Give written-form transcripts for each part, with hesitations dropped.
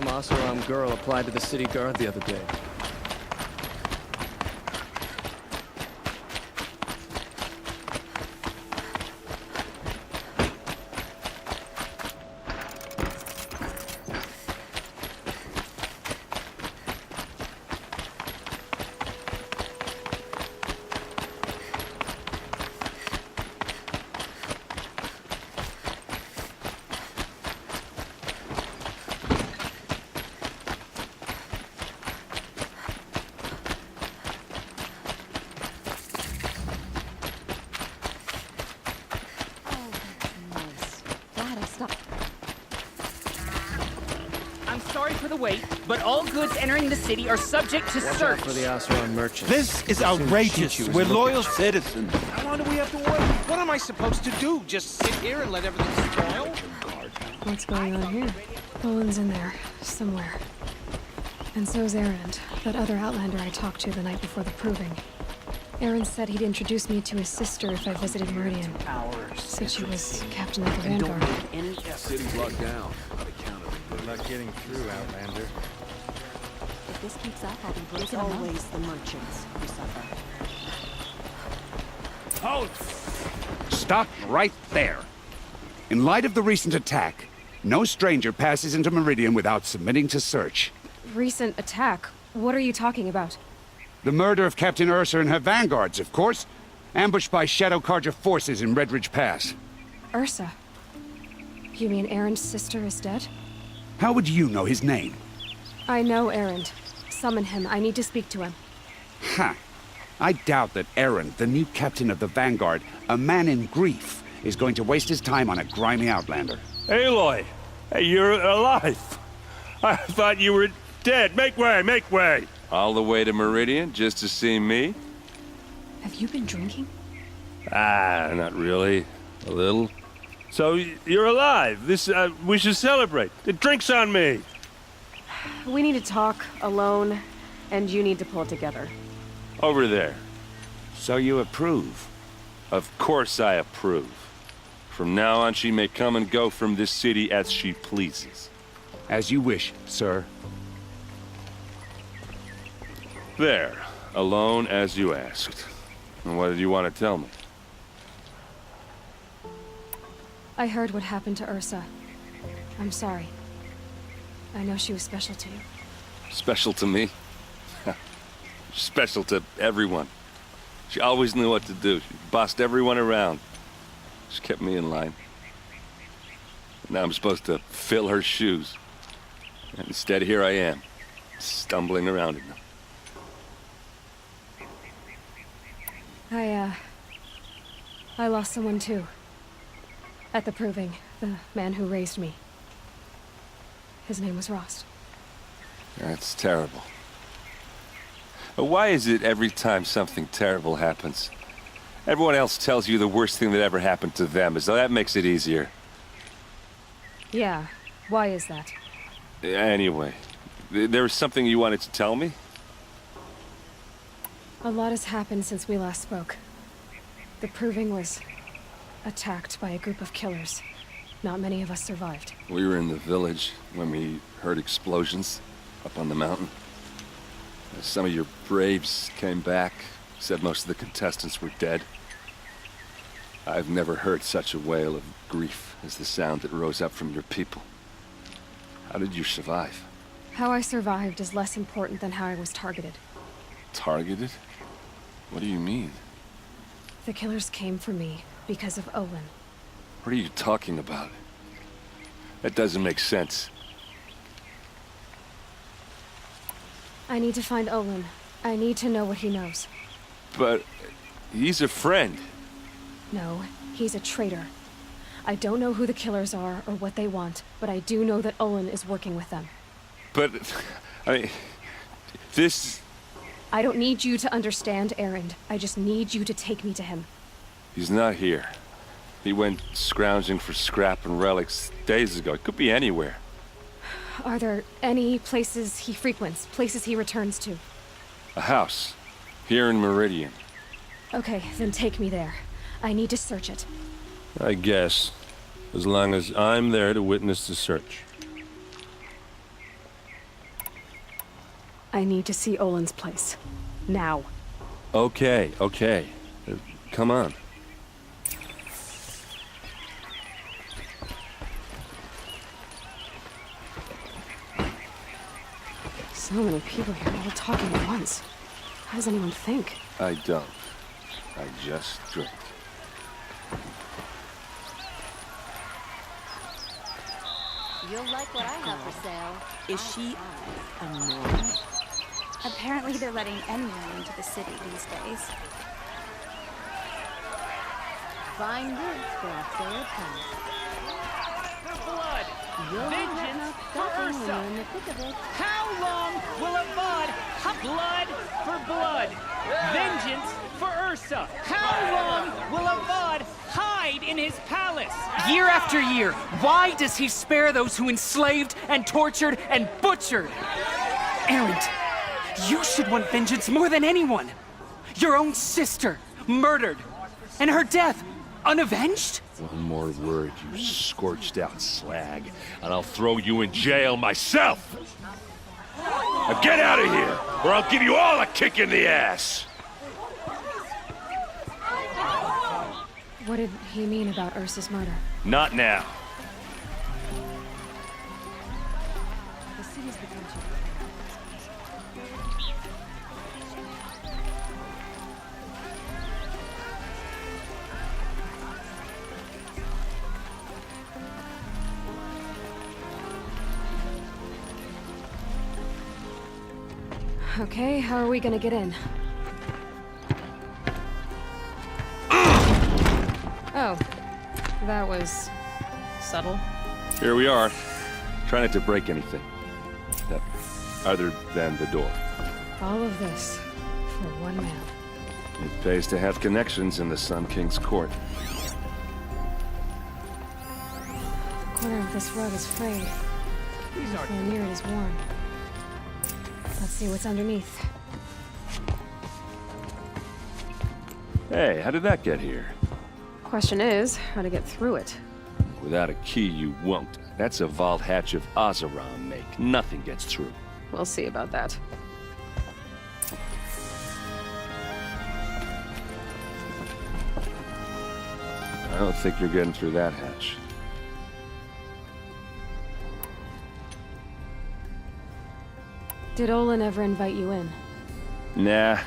Oseram girl applied to the city guard the other day. I'm sorry for the wait, but all goods entering the city are subject to Watch search. out for the Oseram merchants. This is outrageous. We're loyal citizens. How long do we have to wait? What am I supposed to do? Just sit here and let everything spoil? What's going on here? Owen's in there, somewhere. And so's Erend, that other Outlander I talked to the night before the proving. Erend said he'd introduce me to his sister if I visited Meridian. Said she was captain of the Vanguard. City's locked down. We're not getting through, Outlander. If this keeps up, I'll be breaking them up. It's always the merchants who suffer. Halt! Stop right there. In light of the recent attack, no stranger passes into Meridian without submitting to search. Recent attack? What are you talking about? The murder of Captain Ursa and her vanguards, of course. Ambushed by Shadow Carja forces in Redridge Pass. Ursa? You mean Erend's sister is dead? How would you know his name? I know Erend. Summon him. I need to speak to him. Ha! I doubt that Erend, the new captain of the Vanguard, a man in grief, is going to waste his time on a grimy outlander. Aloy! Hey, you're alive! I thought you were dead. Make way, make way! All the way to Meridian just to see me? Have you been drinking? Ah, not really. A little. So, you're alive. We should celebrate. The drink's on me. We need to talk, alone, and you need to pull it together. Over there. So you approve? Of course I approve. From now on, she may come and go from this city as she pleases. As you wish, sir. There. Alone as you asked. And what did you want to tell me? I heard what happened to Ursa. I'm sorry. I know she was special to you. Special to me? Special to everyone. She always knew what to do. She bossed everyone around. She kept me in line. Now I'm supposed to fill her shoes. And instead, here I am, stumbling around in them. I lost someone too. At the proving, the man who raised me. His name was Rost. That's terrible. But why is it every time something terrible happens, everyone else tells you the worst thing that ever happened to them, as though that makes it easier? Yeah, why is that? Anyway, there was something you wanted to tell me? A lot has happened since we last spoke. The proving was attacked by a group of killers. Not many of us survived. We were in the village when we heard explosions up on the mountain. Some of your braves came back, said most of the contestants were dead. I've never heard such a wail of grief as the sound that rose up from your people. How did you survive? How I survived is less important than how I was targeted. Targeted? What do you mean? The killers came for me because of Olin. What are you talking about? That doesn't make sense. I need to find Olin. I need to know what he knows. But he's a friend. No, he's a traitor. I don't know who the killers are or what they want, but I do know that Olin is working with them. But, I mean, this... I don't need you to understand, Erend. I just need you to take me to him. He's not here. He went scrounging for scrap and relics days ago. It could be anywhere. Are there any places he frequents, places he returns to? A house. Here in Meridian. Okay, then take me there. I need to search it. I guess. As long as I'm there to witness the search. I need to see Olin's place. Now. Okay, okay. Come on. So many people here, all talking at once. How does anyone think? I don't. I just drink. You'll like what I have for sale. Is she annoying? Apparently they're letting anyone into the city these days. Fine goods for a fair price. The blood! You'll Vengeance have for nothing when Ursa! you're in the thick of it. How long will a blood for blood? Vengeance for Ursa! How long will a Vod hide in his palace? Year after year, why does he spare those who enslaved and tortured and butchered? Erend, you should want vengeance more than anyone. Your own sister, murdered, and her death, unavenged? One more word, you scorched out slag, and I'll throw you in jail myself! Now get out of here, or I'll give you all a kick in the ass! What did he mean about Ursa's murder? Not now. The city's become too Okay, how are we gonna get in? Oh, that was subtle. Here we are. Try not to break anything. Other than the door. All of this for one man. It pays to have connections in the Sun King's court. The corner of this rug is frayed. The floor near it is worn. Let's see what's underneath. Hey, how did that get here? Question is, how to get through it. Without a key, you won't. That's a vault hatch of Ozeron make. Nothing gets through. We'll see about that. I don't think you're getting through that hatch. Did Olin ever invite you in? Nah.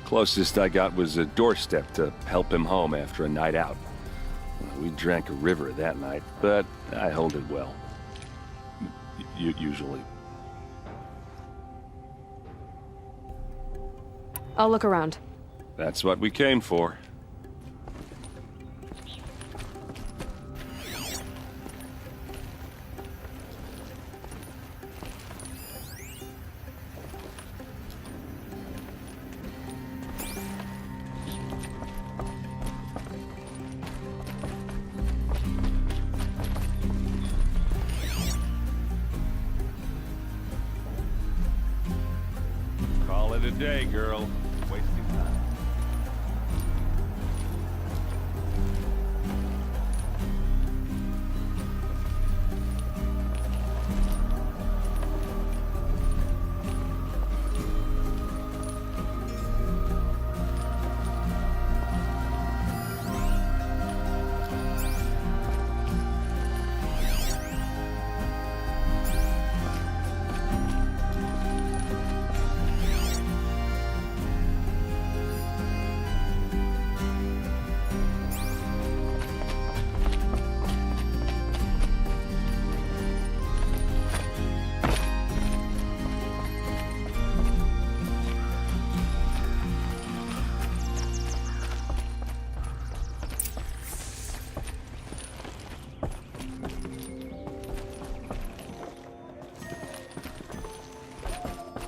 Closest I got was a doorstep to help him home after a night out. We drank a river that night, but I hold it well. Usually. I'll look around. That's what we came for. Call it a day, girl. Wasting time.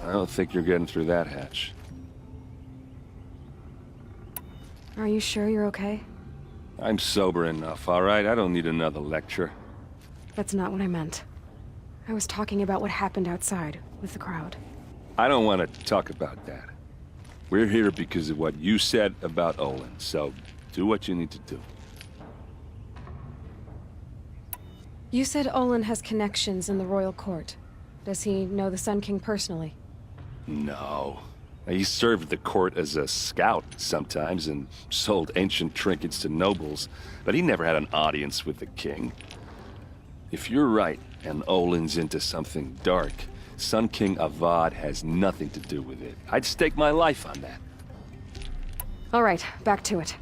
I don't think you're getting through that hatch. Are you sure you're okay? I'm sober enough, all right? I don't need another lecture. That's not what I meant. I was talking about what happened outside, with the crowd. I don't want to talk about that. We're here because of what you said about Olin, so do what you need to do. You said Olin has connections in the royal court. Does he know the Sun King personally? No. He served the court as a scout sometimes and sold ancient trinkets to nobles, but he never had an audience with the king. If you're right, and Olin's into something dark, Sun King Avad has nothing to do with it. I'd stake my life on that. All right, back to it.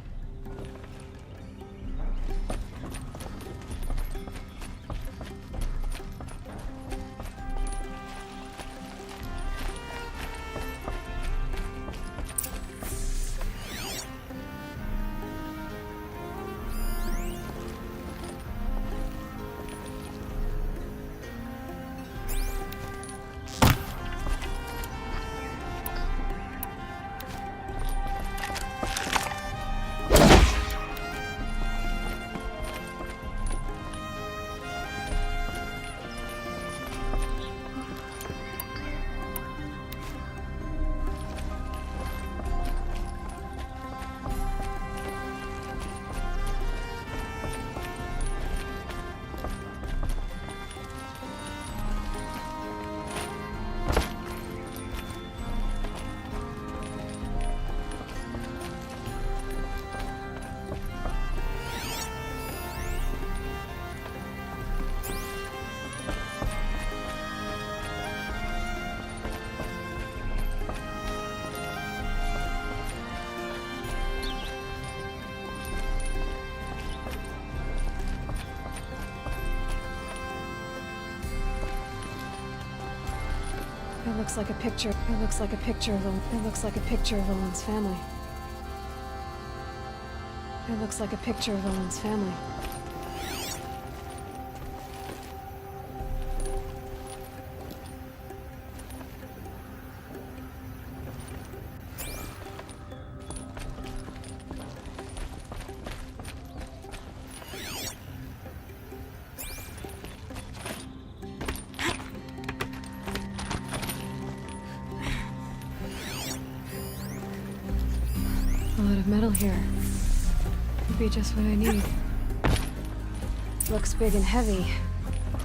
It looks like a picture. It looks like a picture of Olin's family. It looks like a picture of Olin's family. A lot of metal here. Could be just what I need. Looks big and heavy.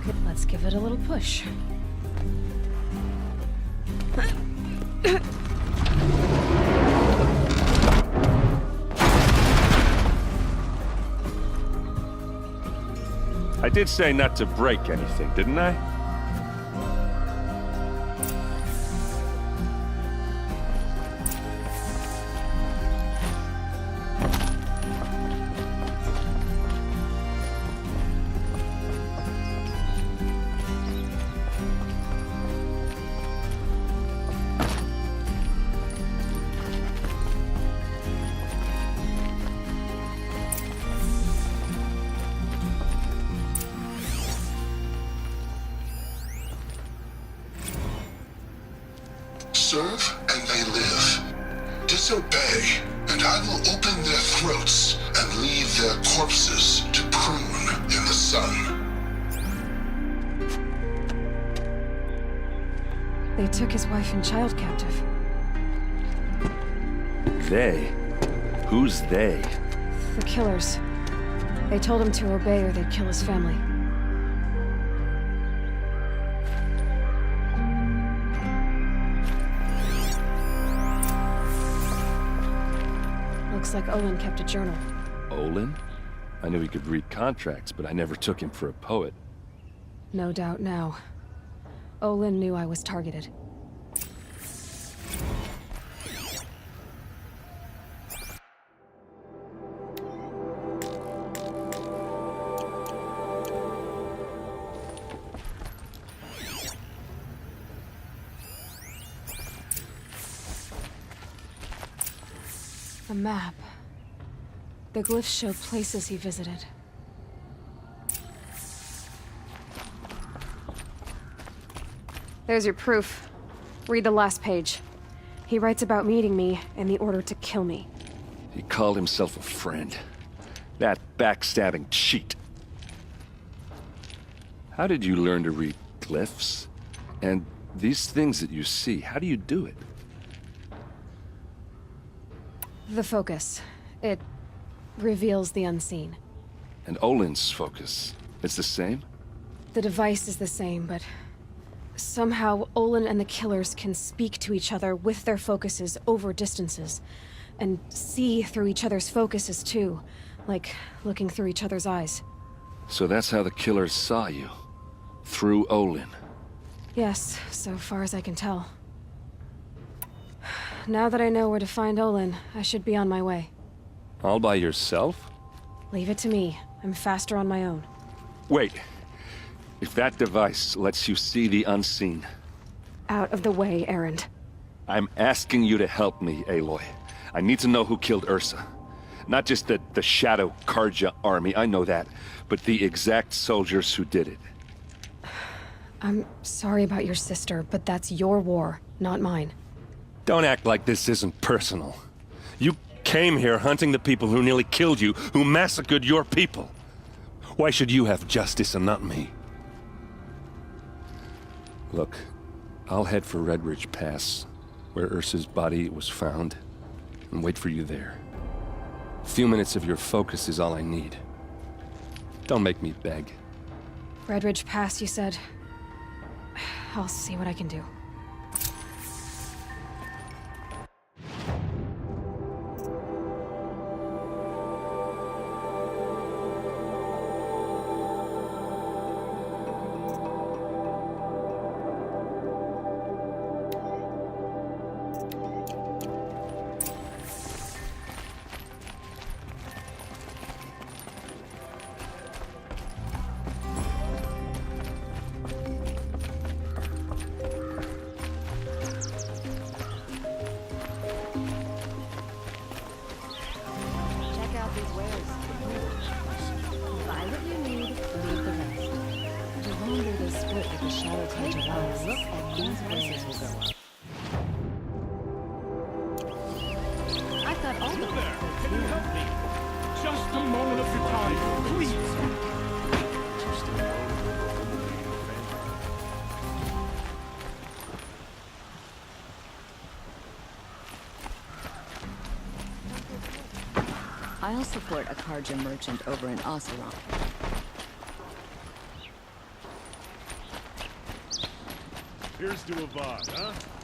Good, let's give it a little push. I did say not to break anything, didn't I? Serve and they live. Disobey, and I will open their throats and leave their corpses to prune in the sun. They took his wife and child captive. They? Who's they? The killers. They told him to obey or they'd kill his family. Looks like Olin kept a journal. Olin? I knew he could read contracts, but I never took him for a poet. No doubt now. Olin knew I was targeted. A map. The glyphs show places he visited. There's your proof. Read the last page. He writes about meeting me and the order to kill me. He called himself a friend. That backstabbing cheat. How did you learn to read glyphs? And these things that you see, how do you do it? The focus. It reveals the unseen. And Olin's focus, it's the same? The device is the same, but Somehow, Olin and the killers can speak to each other with their focuses over distances. And see through each other's focuses, too. Like looking through each other's eyes. So that's how the killers saw you? Through Olin? Yes, so far as I can tell. Now that I know where to find Olin, I should be on my way. All by yourself? Leave it to me. I'm faster on my own. Wait. If that device lets you see the unseen... Out of the way, Erend. I'm asking you to help me, Aloy. I need to know who killed Ursa. Not just the Shadow Karja army, I know that, but the exact soldiers who did it. I'm sorry about your sister, but that's your war, not mine. Don't act like this isn't personal. You came here hunting the people who nearly killed you, who massacred your people. Why should you have justice and not me? Look, I'll head for Red Ridge Pass, where Ursa's body was found, and wait for you there. A few minutes of your focus is all I need. Don't make me beg. Red Ridge Pass, you said? I'll see what I can do. Just a moment of your time, please. I'll support a Karja merchant over in Oseram. Here's to Avad, huh?